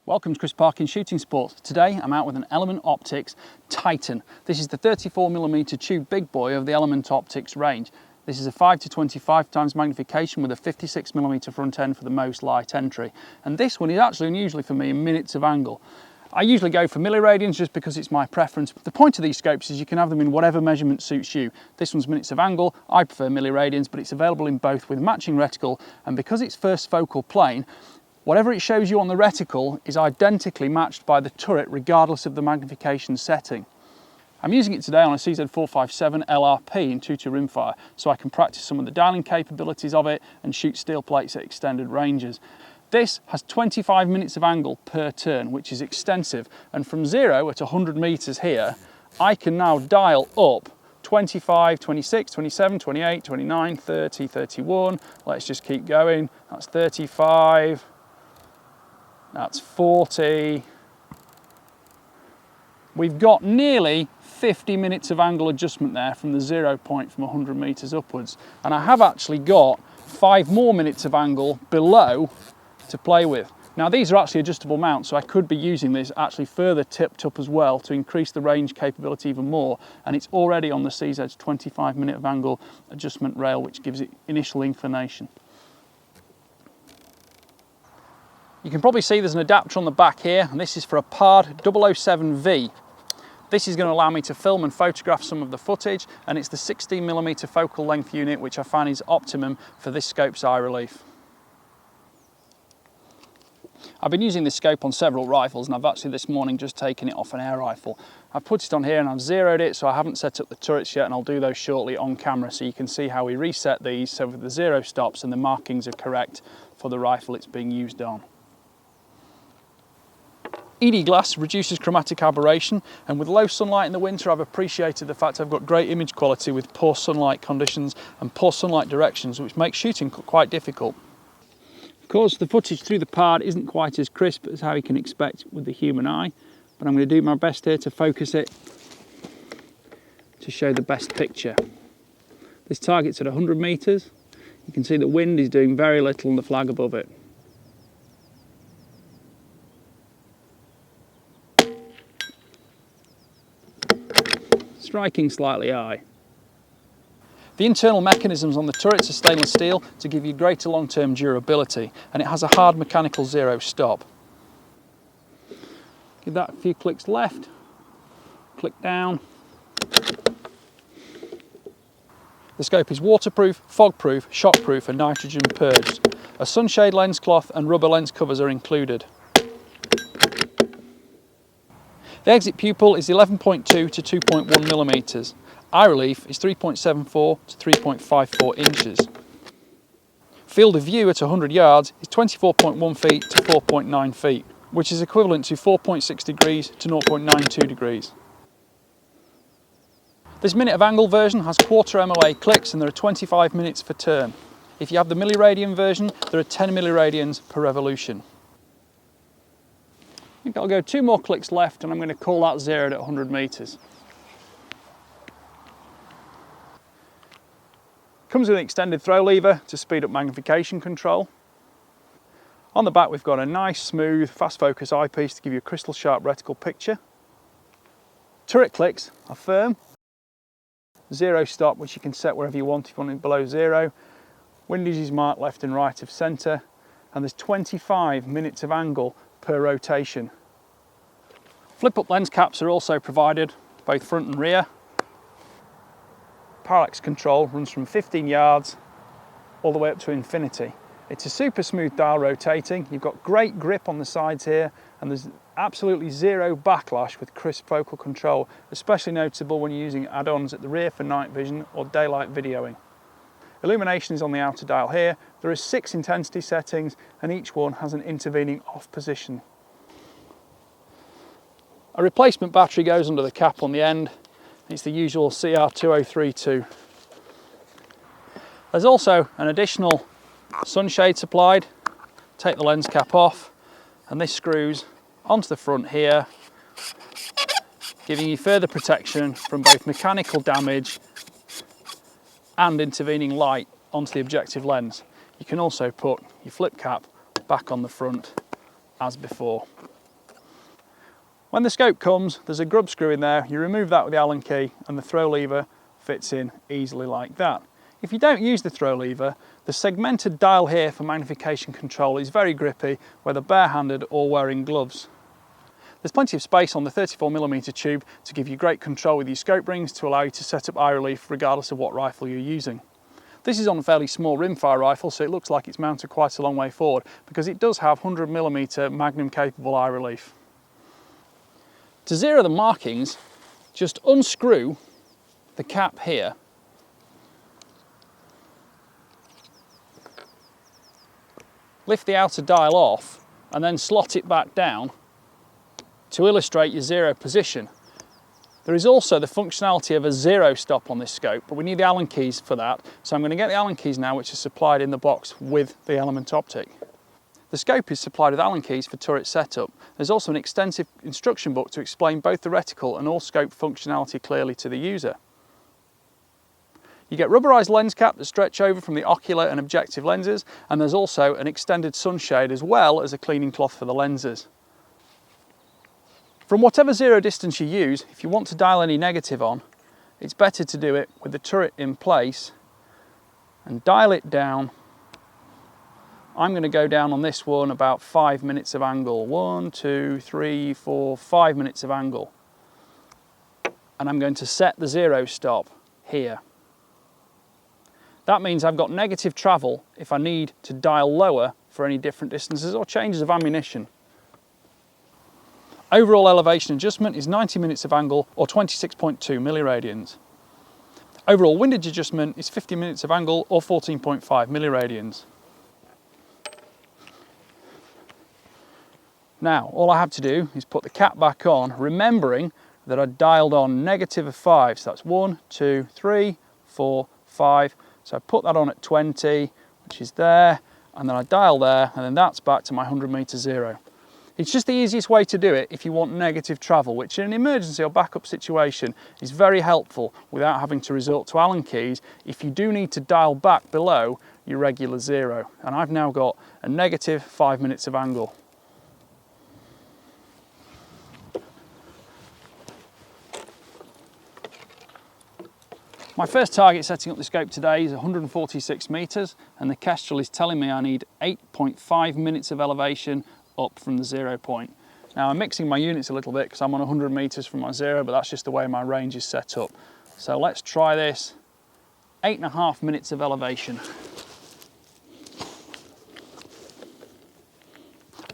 Welcome to Chris Parkin Shooting Sports. Today I'm out with an Element Optics Titan. This is the 34mm tube big boy of the Element Optics range. This is a 5-25x magnification with a 56mm front end for the most light entry. And this one is actually unusually for me in minutes of angle. I usually go for milliradians just because it's my preference. The point of these scopes is you can have them in whatever measurement suits you. This one's minutes of angle, I prefer milliradians, but it's available in both with matching reticle, and because it's first focal plane, whatever it shows you on the reticle is identically matched by the turret regardless of the magnification setting. I'm using it today on a CZ457 LRP in 2-2 rimfire, so I can practice some of the dialing capabilities of it and shoot steel plates at extended ranges. This has 25 minutes of angle per turn, which is extensive, and from 0 at 100 meters here, I can now dial up 25, 26, 27, 28, 29, 30, 31, let's just keep going, that's 35, that's 40. We've got nearly 50 minutes of angle adjustment there from the 0 point from 100 meters upwards. And I have actually got 5 more minutes of angle below to play with. Now these are actually adjustable mounts, so I could be using this actually further tipped up as well to increase the range capability even more. And it's already on the CZ's 25 minute of angle adjustment rail, which gives it initial inclination. You can probably see there's an adapter on the back here, and this is for a PARD 007V. This is going to allow me to film and photograph some of the footage, and it's the 16mm focal length unit, which I find is optimum for this scope's eye relief. I've been using this scope on several rifles, and I've actually this morning just taken it off an air rifle. I've put it on here and I've zeroed it, so I haven't set up the turrets yet, and I'll do those shortly on camera so you can see how we reset these so that the zero stops and the markings are correct for the rifle it's being used on. ED glass reduces chromatic aberration, and with low sunlight in the winter I've appreciated the fact I've got great image quality with poor sunlight conditions and poor sunlight directions, which makes shooting quite difficult. Of course, the footage through the PARD isn't quite as crisp as how you can expect with the human eye, but I'm going to do my best here to focus it to show the best picture. This target's at 100 meters. You can see the wind is doing very little on the flag above it. Striking slightly high. The internal mechanisms on the turrets are stainless steel to give you greater long-term durability, and it has a hard mechanical zero stop. Give that a few clicks left, click down. The scope is waterproof, fog-proof, shockproof and nitrogen purged. A sunshade lens cloth and rubber lens covers are included. The exit pupil is 11.2 to 2.1 millimeters. Eye relief is 3.74 to 3.54 inches. Field of view at 100 yards is 24.1 feet to 4.9 feet, which is equivalent to 4.6 degrees to 0.92 degrees. This minute of angle version has quarter MOA clicks, and there are 25 minutes per turn. If you have the milliradian version, there are 10 milliradians per revolution. I think I'll go 2 more clicks left, and I'm going to call that zeroed at 100 meters. Comes with an extended throw lever to speed up magnification control. On the back we've got a nice smooth fast focus eyepiece to give you a crystal sharp reticle picture. Turret clicks are firm. Zero stop, which you can set wherever you want if you want it below 0. Windage is marked left and right of centre, and there's 25 minutes of angle per rotation. Flip-up lens caps are also provided, both front and rear. Parallax control runs from 15 yards all the way up to infinity. It's a super smooth dial rotating. You've got great grip on the sides here, and there's absolutely zero backlash with crisp focal control, especially noticeable when you're using add-ons at the rear for night vision or daylight videoing. Illumination is on the outer dial here. There are 6 intensity settings, and each one has an intervening off position. A replacement battery goes under the cap on the end. It's the usual CR2032. There's also an additional sunshade supplied. Take the lens cap off, and this screws onto the front here, giving you further protection from both mechanical damage and intervening light onto the objective lens. You can also put your flip cap back on the front as before. When the scope comes, there's a grub screw in there. You remove that with the Allen key and the throw lever fits in easily like that. If you don't use the throw lever, the segmented dial here for magnification control is very grippy, whether barehanded or wearing gloves. There's plenty of space on the 34mm tube to give you great control with your scope rings to allow you to set up eye relief regardless of what rifle you're using. This is on a fairly small rimfire rifle, so it looks like it's mounted quite a long way forward because it does have 100mm Magnum capable eye relief. To zero the markings, just unscrew the cap here. Lift the outer dial off and then slot it back down to illustrate your zero position. There is also the functionality of a zero stop on this scope, but we need the Allen keys for that. So I'm going to get the Allen keys now, which are supplied in the box with the Element optic. The scope is supplied with Allen keys for turret setup. There's also an extensive instruction book to explain both the reticle and all scope functionality clearly to the user. You get rubberized lens cap that stretch over from the ocular and objective lenses, and there's also an extended sunshade as well as a cleaning cloth for the lenses. From whatever zero distance you use, if you want to dial any negative on, it's better to do it with the turret in place and dial it down. I'm going to go down on this one about 5 minutes of angle. 1, 2, 3, 4, 5 minutes of angle. And I'm going to set the zero stop here. That means I've got negative travel if I need to dial lower for any different distances or changes of ammunition. Overall elevation adjustment is 90 minutes of angle or 26.2 milliradians. Overall windage adjustment is 50 minutes of angle or 14.5 milliradians. Now, all I have to do is put the cap back on, remembering that I dialed on negative of 5. So that's 1, 2, 3, 4, 5. So I put that on at 20, which is there, and then I dial there, and then that's back to my 100-meter zero. It's just the easiest way to do it if you want negative travel, which in an emergency or backup situation is very helpful without having to resort to Allen keys if you do need to dial back below your regular zero. And I've now got a negative 5 minutes of angle. My first target setting up the scope today is 146 meters, and the Kestrel is telling me I need 8.5 minutes of elevation up from the 0 point. Now I'm mixing my units a little bit because I'm on 100 meters from my zero, but that's just the way my range is set up. So let's try this. 8.5 minutes of elevation.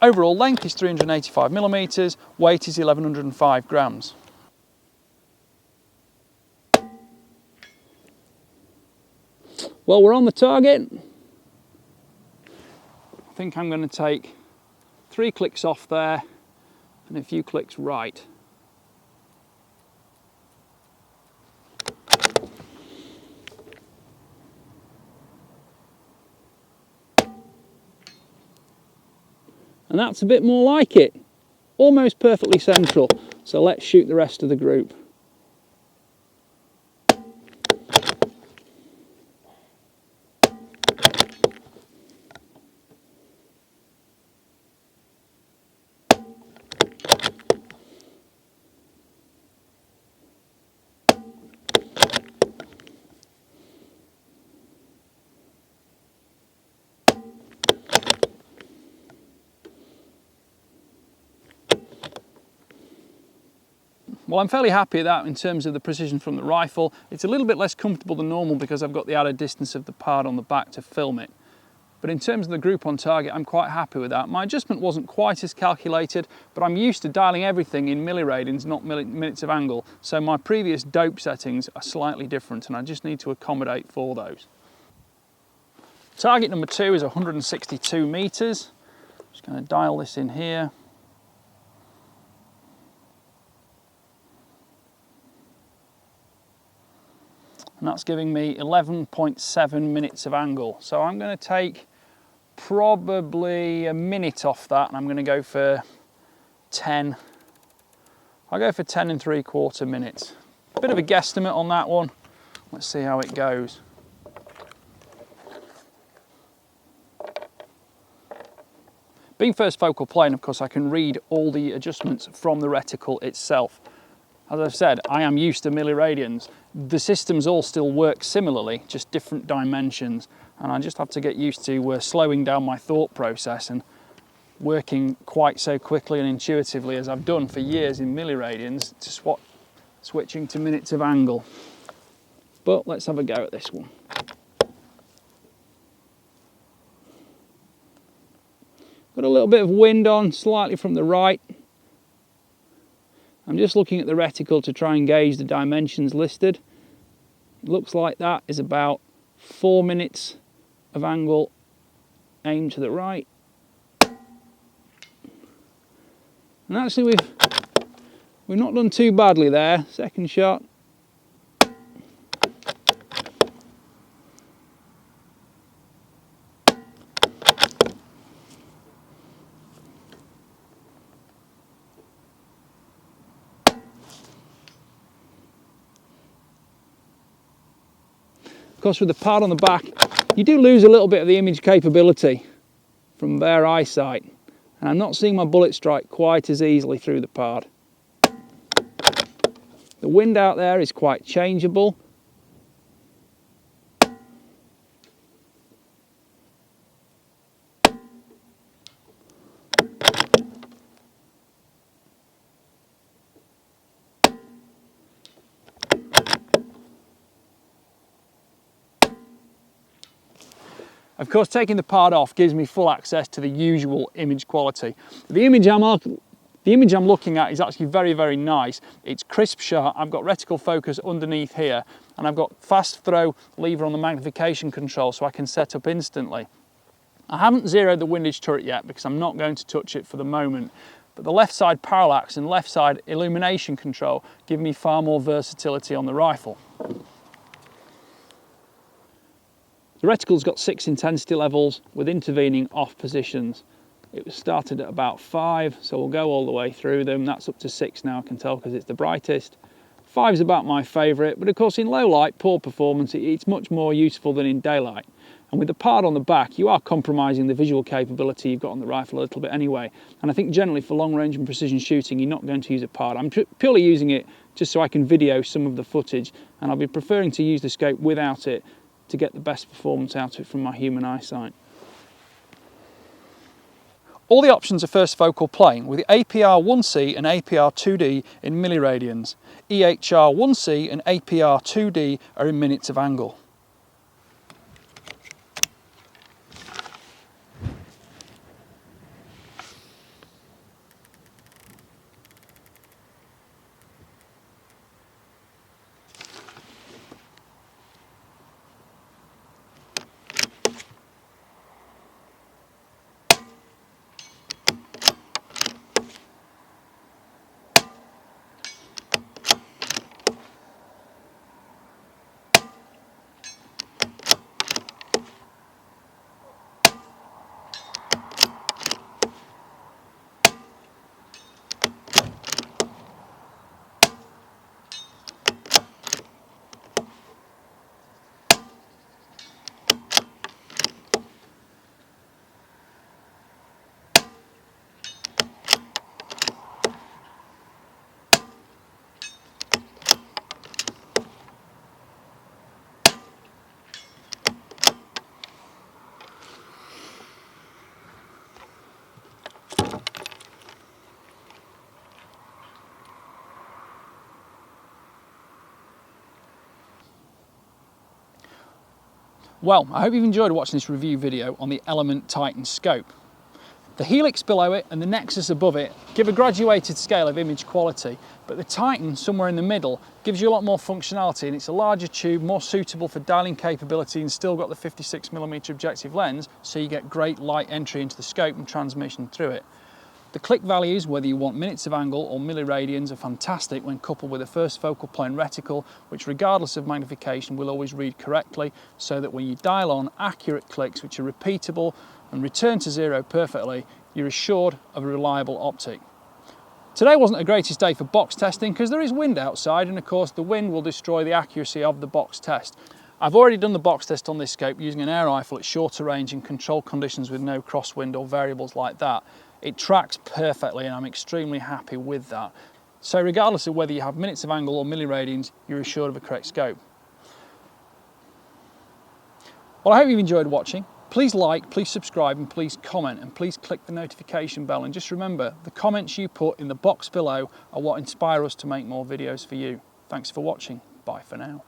Overall length is 385 millimeters, weight is 1105 grams. Well, we're on the target. I think I'm going to take 3 clicks off there and a few clicks right. And that's a bit more like it. Almost perfectly central. So let's shoot the rest of the group. Well, I'm fairly happy with that in terms of the precision from the rifle. It's a little bit less comfortable than normal because I've got the added distance of the pad on the back to film it. But in terms of the group on target, I'm quite happy with that. My adjustment wasn't quite as calculated, but I'm used to dialing everything in milliradians, not minutes of angle. So my previous dope settings are slightly different and I just need to accommodate for those. Target number 2 is 162 meters. Just going to dial this in here. And that's giving me 11.7 minutes of angle. So I'm going to take probably a minute off that and I'm going to go for 10. I'll go for 10 3/4 minutes. Bit of a guesstimate on that one. Let's see how it goes. Being first focal plane, of course, I can read all the adjustments from the reticle itself. As I've said, I am used to milliradians. The systems all still work similarly, just different dimensions, and I just have to get used to slowing down my thought process and working quite so quickly and intuitively as I've done for years in milliradians to switching to minutes of angle. But let's have a go at this one. Got a little bit of wind on, slightly from the right. I'm just looking at the reticle to try and gauge the dimensions listed. It looks like that is about 4 minutes of angle aimed to the right. And actually we've not done too badly there. Second shot. Of course, with the pad on the back, you do lose a little bit of the image capability from bare eyesight, and I'm not seeing my bullet strike quite as easily through the pad. The wind out there is quite changeable. Of course, taking the pad off gives me full access to the usual image quality. The image I'm looking at is actually very, very nice. It's crisp sharp. I've got reticle focus underneath here, and I've got fast throw lever on the magnification control so I can set up instantly. I haven't zeroed the windage turret yet because I'm not going to touch it for the moment, but the left side parallax and left side illumination control give me far more versatility on the rifle. The reticle's got 6 intensity levels with intervening off positions. It was started at about 5, so we'll go all the way through them. That's up to 6 now, I can tell, because it's the brightest. 5 is about my favourite, but of course in low light, poor performance, it's much more useful than in daylight. And with the pad on the back, you are compromising the visual capability you've got on the rifle a little bit anyway. And I think generally for long range and precision shooting, you're not going to use a pad. I'm purely using it just so I can video some of the footage, and I'll be preferring to use the scope without it to get the best performance out of it from my human eyesight. All the options are first focal plane with the APR 1C and APR 2D in milliradians. EHR 1C and APR 2D are in minutes of angle. Well, I hope you've enjoyed watching this review video on the Element Titan scope. The helix below it and the nexus above it give a graduated scale of image quality, but the Titan, somewhere in the middle, gives you a lot more functionality, and it's a larger tube, more suitable for dialing capability, and still got the 56mm objective lens, so you get great light entry into the scope and transmission through it. The click values, whether you want minutes of angle or milliradians, are fantastic when coupled with a first focal plane reticle, which regardless of magnification will always read correctly, so that when you dial on accurate clicks which are repeatable and return to zero perfectly, you're assured of a reliable optic. Today wasn't the greatest day for box testing because there is wind outside, and of course the wind will destroy the accuracy of the box test. I've already done the box test on this scope using an air rifle at shorter range in controlled conditions with no crosswind or variables like that. It tracks perfectly and I'm extremely happy with that. So regardless of whether you have minutes of angle or milliradians, you're assured of a correct scope. Well, I hope you've enjoyed watching. Please like, please subscribe, and please comment, and please click the notification bell. And just remember, the comments you put in the box below are what inspire us to make more videos for you. Thanks for watching. Bye for now.